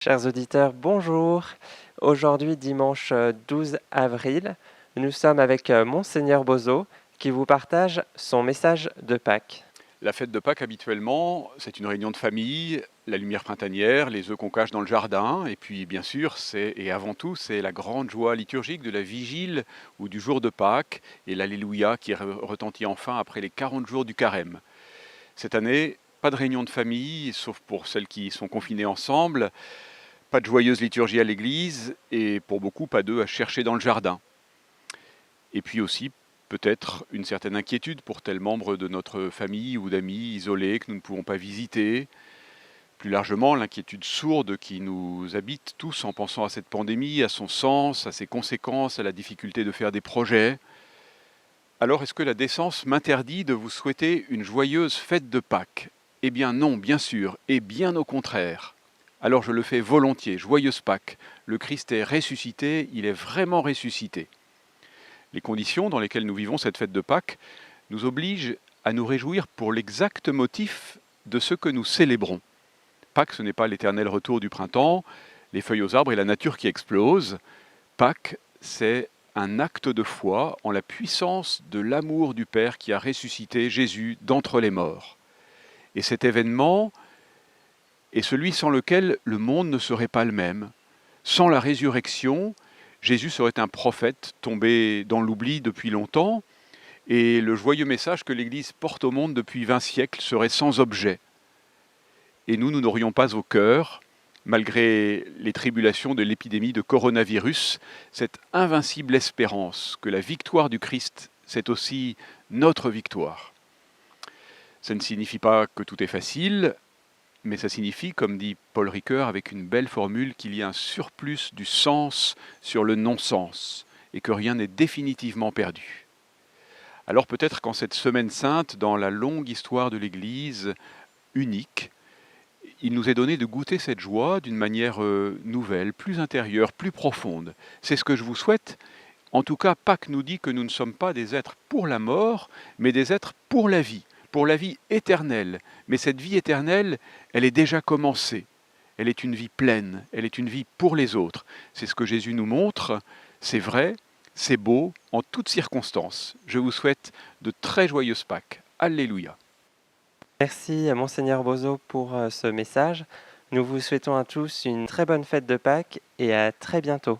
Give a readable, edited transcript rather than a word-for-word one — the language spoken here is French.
Chers auditeurs, bonjour. Aujourd'hui, dimanche 12 avril, nous sommes avec Monseigneur Bozo qui vous partage son message de Pâques. La fête de Pâques, habituellement, c'est une réunion de famille, la lumière printanière, les œufs qu'on cache dans le jardin, et puis bien sûr, et avant tout, c'est la grande joie liturgique de la vigile ou du jour de Pâques, et l'Alléluia qui retentit enfin après les 40 jours du carême. Cette année, pas de réunion de famille, sauf pour celles qui sont confinées ensemble, pas de joyeuse liturgie à l'église, et pour beaucoup, pas d'œufs à chercher dans le jardin. Et puis aussi, peut-être une certaine inquiétude pour tel membre de notre famille ou d'amis isolés que nous ne pouvons pas visiter. Plus largement, l'inquiétude sourde qui nous habite tous en pensant à cette pandémie, à son sens, à ses conséquences, à la difficulté de faire des projets. Alors, est-ce que la décence m'interdit de vous souhaiter une joyeuse fête de Pâques? Eh bien non, bien sûr, et bien au contraire. Alors je le fais volontiers, joyeuse Pâques. Le Christ est ressuscité, il est vraiment ressuscité. Les conditions dans lesquelles nous vivons cette fête de Pâques nous obligent à nous réjouir pour l'exact motif de ce que nous célébrons. Pâques, ce n'est pas l'éternel retour du printemps, les feuilles aux arbres et la nature qui explose. Pâques, c'est un acte de foi en la puissance de l'amour du Père qui a ressuscité Jésus d'entre les morts. Et cet événement est celui sans lequel le monde ne serait pas le même. Sans la résurrection, Jésus serait un prophète tombé dans l'oubli depuis longtemps, et le joyeux message que l'Église porte au monde depuis 20 siècles serait sans objet. Et nous n'aurions pas au cœur, malgré les tribulations de l'épidémie de coronavirus, cette invincible espérance que la victoire du Christ, c'est aussi notre victoire. Ça ne signifie pas que tout est facile, mais ça signifie, comme dit Paul Ricoeur avec une belle formule, qu'il y a un surplus du sens sur le non-sens, et que rien n'est définitivement perdu. Alors peut-être qu'en cette semaine sainte, dans la longue histoire de l'Église, unique, il nous est donné de goûter cette joie d'une manière nouvelle, plus intérieure, plus profonde. C'est ce que je vous souhaite. En tout cas, Pâques nous dit que nous ne sommes pas des êtres pour la mort, mais des êtres pour la vie éternelle. Mais cette vie éternelle, elle est déjà commencée. Elle est une vie pleine, elle est une vie pour les autres. C'est ce que Jésus nous montre, c'est vrai, c'est beau, en toutes circonstances. Je vous souhaite de très joyeuses Pâques. Alléluia. Merci à Monseigneur Bozo pour ce message. Nous vous souhaitons à tous une très bonne fête de Pâques et à très bientôt.